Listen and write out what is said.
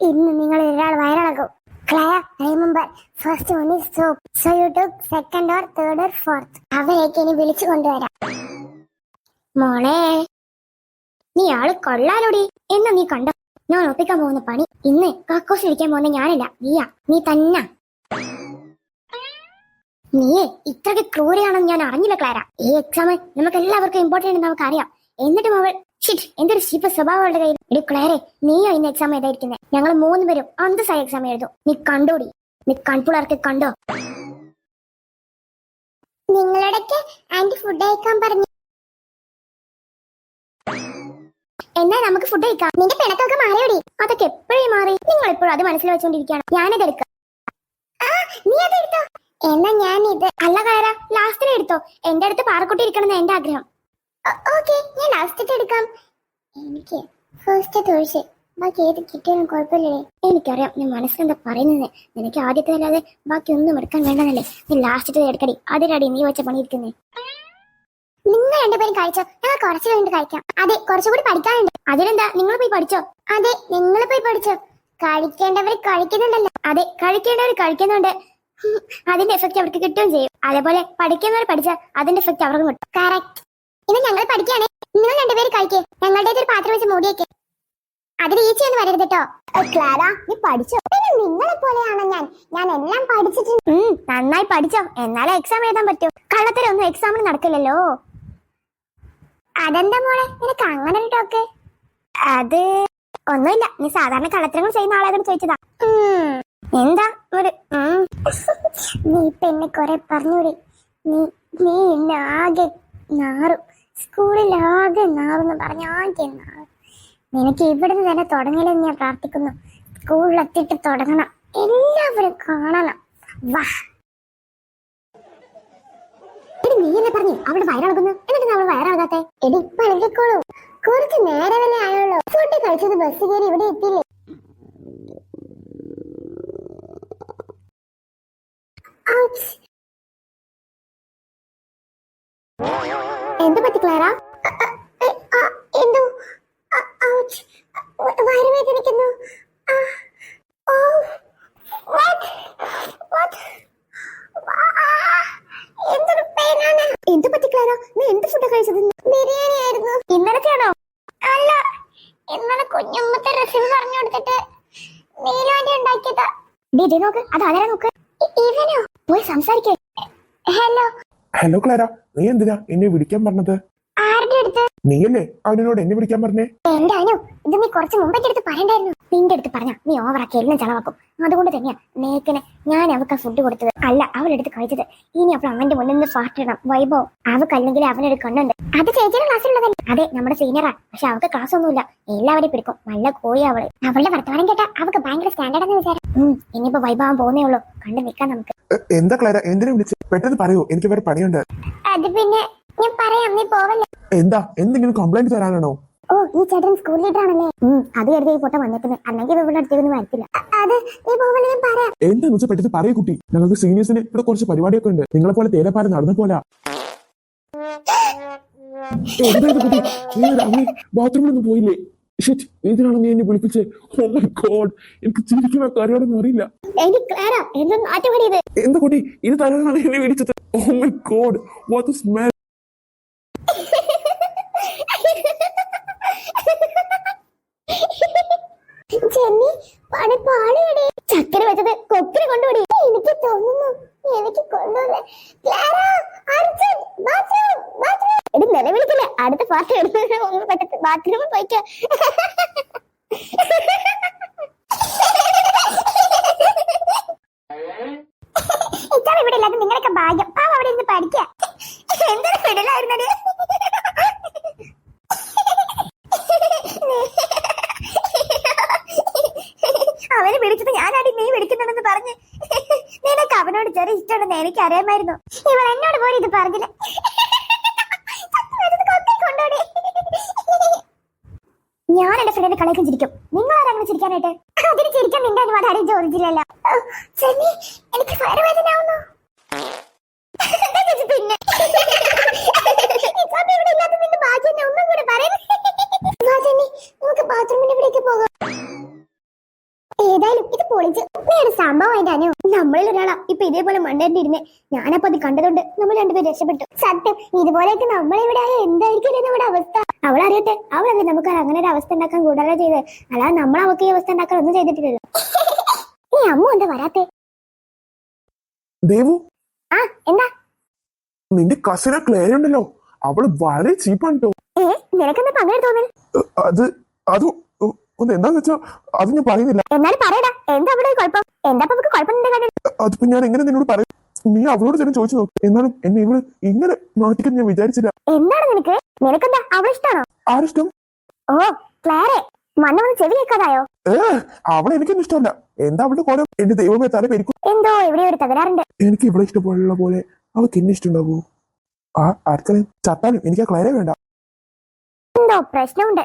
ഇന്ന് നിങ്ങൾ ഒരാൾ വയറിളകും. ക്ലയ, remember first one is soap, so you take second or third or fourth. അവരെയൊക്കെ ഇനി വിളിച്ചു കൊണ്ടുവരാം. മോളെ, നീ ആള് കൊള്ളാലോടി. എന്നാ നീ കണ്ടോ ഞാൻ ഒപ്പിക്കാൻ പോകുന്ന പണി? ഇന്ന് കക്കൂസ് ഇരിക്കാൻ പോകുന്ന ഞാനല്ല, നീയാ. നീ തന്നെ. നീ ഇത്രയ്ക്ക് ക്രൂരയാണെന്ന് ഞാൻ അറിഞ്ഞില്ല ക്ലാര. ഈ എക്സാം നമുക്ക് എല്ലാവർക്കും ഇമ്പോർട്ടന്റ് നമുക്ക് അറിയാം. എന്നിട്ടും അവൾ എന്തൊരു ചീപ്പ് സ്വഭാവം അവളുടെ കയ്യിൽ. ഇടി ക്ലാരെ, നീയോ ഇന്ന് എക്സാം എഴുതായിരിക്കുന്നത്? ഞങ്ങൾ 3 പേരും അന്തസ്സായ എക്സാം എഴുതും. നീ കണ്ടോടി, നീ കൺപുളർക്ക് കണ്ടോ? നിങ്ങളോടൊക്കെ ആന്റി ഫുഡ് കഴിക്കാൻ പറഞ്ഞു. എന്നാ നമുക്ക് ഫുഡ് കഴിക്കാം. നിന്റെ പിണക്കൊക്കെ മാറിയോടി? അതൊക്കെ എപ്പോഴേ മാറി. നിങ്ങൾ എപ്പോഴും അത് മനസ്സിൽ വെച്ചോണ്ടിരിക്കുകയാണ്. ഞാനത് എടുക്കാം. നീ അത് എടുത്തോ. എന്നാ ഞാൻ ഇത്. അല്ല ക്ലാര, ലാസ്റ്റിൽ എടുത്തോ. എന്റെ അടുത്ത് പാറക്കുട്ടി ഇരിക്കണം എന്റെ ആഗ്രഹം. ഓക്കെ, ഞാൻ ലാസ്റ്റ് എടുക്കാം. എനിക്ക് ഫസ്റ്റ് തോഴ്ച, ബാക്കി ഏത് കിട്ടിയാലും കുഴപ്പമില്ലേ? എനിക്കറിയാം നീ മനസ്സിലെന്താ പറയുന്നത്. നിനക്ക് ആദ്യത്തെ അല്ലാതെ ബാക്കി ഒന്നും എടുക്കാൻ വേണ്ടെന്നല്ലേ. നീ ലാസ്റ്റ് എടുക്കടി. അതിലടി നീ വെച്ച പണിയിരിക്കുന്നേ. നിങ്ങൾ 2 പേരും കഴിച്ചോ? ഞങ്ങൾ കുറച്ച് കഴിഞ്ഞിട്ട് കഴിക്കാം. അതെ, കുറച്ചുകൂടി പഠിക്കാനുണ്ട്. അതിലെന്താ, നിങ്ങൾ പോയി പഠിച്ചോ? അതെ, നിങ്ങൾ പോയി പഠിച്ചോ. കഴിക്കേണ്ടവർ കഴിക്കുന്നുണ്ടല്ലോ. അതെ, കഴിക്കേണ്ടവർ കഴിക്കുന്നുണ്ട്. അതിന്റെ എഫക്ട് അവർക്ക് കിട്ടുകയും ചെയ്യും. അതേപോലെ പഠിക്കുന്നവർ പഠിച്ചാൽ അതിന്റെ എഫക്ട് അവർക്ക് കിട്ടും. കറക്റ്റ്. ഇത് ഞങ്ങൾ പഠിക്കുകയാണെ, നിങ്ങൾ 2 പേര് കഴിക്കേ. ഞങ്ങളുടേതൊരു പാത്രം വെച്ച് മൂടിയേക്ക്. അതിൽ ഈച്ചയൊന്നും വരരുത് കേട്ടോ. ക്ലാര, നീ പഠിച്ചോ? പിന്നെ നിങ്ങളെ പോലെയാണോ ഞാൻ? ഞാൻ എല്ലാം പഠിച്ചിട്ടുണ്ട്. നന്നായി പഠിച്ചോ, എന്നാലേ എക്സാം എഴുതാൻ പറ്റൂ. കള്ളത്തരൊന്നും എക്സാമിന് നടക്കില്ലല്ലോ. അതെന്താ മോളെ നിനക്ക് അങ്ങനെ ഒരു ടോക്ക്? അത് ഒന്നുമില്ല, നീ സാധാരണ കള്ളത്തരങ്ങൾ ചെയ്യുന്ന ആളായതെന്ന് ചോദിച്ചതാ. എന്താ ഒരു നീ ഇപ്പൊ എന്നെ കൊറേ പറഞ്ഞൂടെ? നീ എന്നെ ആകെ നാറും. സ്കൂളിലാകെ നാറെന്ന് പറഞ്ഞാകെ നാറും. നിനക്ക് ഇവിടുന്ന് തന്നെ തുടങ്ങില്ലെന്ന് ഞാൻ പ്രാർത്ഥിക്കുന്നു. സ്കൂളിലെത്തിയിട്ട് തുടങ്ങണം, എല്ലാവരും കാണണം. വാ. നീ എന്നെ പറഞ്ഞു അവള് വയറിളകുന്നു, എന്നിട്ട് അവള് വയറിളകാത്തെ? എടി ഇപ്പൊ ഇളകിക്കോളൂ. കുറച്ച് നേരമല്ലേ ആയുള്ളൂ. ഫുഡ് കഴിച്ചത് ബസ് കയറി ഇവിടെ എത്തിയില്ലേ? എന്ത് പറ്റി ക്ലാര? എന്തോ വയറുവേദനിക്കുന്നു. എന്തൊരു പെയിനാണ്. എന്ത് പറ്റി ക്ലാര? നീ എന്ത് ഫുഡ് കഴിച്ചത്? ബിരിയാണി ആയിരുന്നു. ഇന്നലത്തെയാണോ? അല്ല, ഇന്നലെ കുഞ്ഞുമ്മത്തെ റെസിപ്പി പറഞ്ഞു കൊടുത്തിട്ട് നീലാണ്ടി ഉണ്ടാക്കിയതാ. ദേ നോക്ക്, അത് ആരാ നോക്ക്. ഇവനോ? പോയി സംസാരിക്കേ. ഹലോ. ഹലോ ക്ലാര, നീ എന്തിനാ എന്നെ വിളിക്കാൻ പറഞ്ഞത്? ആരുടെ അടുത്ത്? നീയല്ലേ അവനോട് എന്നെ വിളിക്കാൻ പറഞ്ഞേ? എന്റെ അനു, ഇത് നീ കുറച്ച് മുമ്പേക്ക് എടുത്ത് പറയണ്ടായിരുന്നു. നിന്റെ അടുത്ത് പറഞ്ഞ നീ ഓവറാക്കി എല്ലാം ചളവാക്കും. അതുകൊണ്ട് തന്നെയാ നേക്കിനെ ഞാൻ അവൾക്ക് ഫുഡ് കൊടുത്തത്. അല്ല, അവളെടുത്ത് കഴിച്ചത്. ഇനി അപ്പോൾ അവന്റെ മുന്നിൽ നിന്ന് ഫാർട്ടിടണം. വൈഭവം അവക്കല്ലെങ്കിൽ അവനൊരു കണ്ണുണ്ട്. അത് ചേച്ചിയുടെ ക്ലാസ്സിലുള്ളതല്ലേ? അതെ, നമ്മുടെ സീനിയറാ. പക്ഷെ അവൾക്ക് ക്ലാസ് ഒന്നുമില്ല. എല്ലാവരെയും പിടിക്കും. നല്ല കോഴി അവള്. അവളുടെ വർത്തമാനം കേട്ടാ അവൾക്ക് ഭയങ്കര സ്റ്റാൻഡേർഡ് എന്ന് വിചാരം. ഇനിയിപ്പോ വൈഭവം പോകുന്നേ ഉള്ളൂ. കണ്ടു നിൽക്കാൻ നമുക്ക്. എന്താ ക്ലാര, എന്തിനാ വിളിച്ച്? പെട്ടെന്ന് പറയൂ, എനിക്ക് വേറെ പണിയുണ്ട്. അത് പിന്നെ ഞാൻ പറയാം, നീ പോവല്ലേ. എന്താ, എന്തെങ്കിലും കംപ്ലൈന്റ് തരാനാണോ? ഓ, ഈ ചേട്ടൻ സ്കൂൾ ലീഡർ ആണല്ലേ? അത് കരുതി ഈ പൊട്ട വന്നേക്കുന്നത്. അല്ലെങ്കിൽ ഇവിടെ അടുത്തേക്കൊന്നും വരത്തില്ല. അത് നീ പോവല്ലേ, ഞാൻ പറയാം. എന്താന്ന് വെച്ചാൽ പെട്ടെന്ന് പറയൂ കുട്ടി. ഞങ്ങൾക്ക് സീനിയേഴ്സിന് ഇവിടെ കുറച്ച് പരിപാടിയൊക്കെ ഉണ്ട്. നിങ്ങളെ പോലെ തേരപ്പാരം നടന്ന പോലെ. എന്തായത് കുട്ടി, നീ ബാത്റൂമിലൊന്നും പോയില്ലേ? എന്തിനാണ് നീ എന്നെ വിളിപ്പിച്ചേ? ഓ മൈ ഗോഡ്, എനിക്ക് ചിരിക്കുന്ന കാര്യമാണെന്ന് അറിയില്ല. എന്താ കുട്ടി, ഇത് തരാനാണ് എന്നെ വിളിച്ചത്? Oh my god, what a smell. ചക്കര വെച്ചത് കൊക്കിന് കൊണ്ടുപോടി. എനിക്ക് തോന്നുന്നു എനിക്ക് കൊണ്ടുവന്നേ. നിലവിളിക്കില്ല, അടുത്ത പാർട്ടി എടുത്ത് ബാത്റൂമിൽ പോയിക്കോ. ഇവിടെ ഇല്ലാതെ നിങ്ങളൊക്കെ ഭാഗ്യം. പാവ അവിടെ ഇരുന്ന് പഠിക്കുക. എന്തൊരു ഫിഡലായിരുന്നത്. അവന് വിളിച്ചത് ഞാനാടി നീ വിളിക്കുന്നുണ്ടെന്ന് പറഞ്ഞ്. നിനക്ക് അവനോട് ചെറിയ ഇഷ്ടമുണ്ടെന്ന് എനിക്ക് അറിയാമായിരുന്നു. ഇവൾ എന്നോട് പോലും ഇത് പറഞ്ഞില്ല. ഞാൻ എന്റെ ഫ്രണ്ടിന്റെ കളിയൊക്കെ ചിരിക്കും. നിങ്ങൾ ആരാങ്ങനെ ചിരിക്കാനായിട്ട്? അതിന് ചിരിക്കാൻ നിന്റെ അനുവാദം അറിയിച്ച ഒറിജിനല്ല. എനിക്ക് വയറുവേദന ആവുന്നു. പിന്നെ നമുക്ക് ബാത്റൂമിന്റെ ഇവിടേക്ക് പോകാം. പൊളിച്ചു. നീ ഒരു സംഭവം അനു. നമ്മളിൽ ഒരാളാ ഇപ്പൊ ഇതേപോലെ മണ്ടേണ്ടിരുന്നേ. ഞാനപ്പോ അത് കണ്ടതുകൊണ്ട് നമ്മൾ രണ്ടുപേരും രക്ഷപ്പെട്ടു. സത്യം, ഇതുപോലെയൊക്കെ നമ്മളിവിടെ ആയ എന്തായിരിക്കും നമ്മുടെ അവസ്ഥ? അവളറിയട്ടെ, അവളല്ലേ നമുക്ക് അങ്ങനെ ഒരു അവസ്ഥ ഉണ്ടാക്കാൻ കൂടുതലാ ചെയ്ത്. അല്ലാതെ നമ്മൾ അവൾക്ക് ഈ അവസ്ഥ ഉണ്ടാക്കാൻ ഒന്നും ചെയ്തിട്ടില്ലല്ലോ. നീ അമ്മ എന്താ വരാത്തെ? ദേവു, ആ എന്താ? നിന്റെ കസിന ക്ലേര ഉണ്ടല്ലോ, അവള് വളരെ ചീപ്പാണ് കേട്ടോ. നിനക്കെന്താ അങ്ങനെ തോന്നുന്നു? അത് ഒന്ന് എന്താന്ന് വെച്ചാ അത് ഞാൻ പറയുന്നില്ല. എന്നാലും പറയടാ, എന്താ അവിടെ കുഴപ്പം? എന്താ നമുക്ക് കുഴപ്പം? അതിപ്പോ ഞാൻ എങ്ങനെ നിന്നോട് പറയും? നീ അവളോട് തന്നെ ചോദിച്ചു നോക്ക്. എന്നാലും എന്നെ ഇവള് ഇങ്ങനെ മാറ്റിക്കാൻ ഞാൻ വിചാരിച്ചില്ല. എന്താണ് നിനക്കെന്താ അവളെ ഇഷ്ടാണോ? ആരിഷ്ടം? ഓ ക്ലാരെ, മണ്ണൊന്ന് ചെവി കേൾക്കാതായോ? അവളെ എനിക്കൊന്നും ഇഷ്ടമല്ല. എന്താ അവളുടെ കോലം? എന്റെ ദൈവമേ, തല പെരിക്കും. എന്തോ ഇവിടെ ഒരു തകരാറുണ്ട്. എനിക്ക് ഇവളെ ഇഷ്ടപ്പെടുള്ള പോലെ അവൾക്ക് എന്നെ ഇഷ്ടമുണ്ടാവൂ? ആർക്കറിയാം, ചത്താലും എനിക്ക് ആ ക്ലാരെ വേണ്ട. എന്തോ പ്രശ്നമുണ്ട്.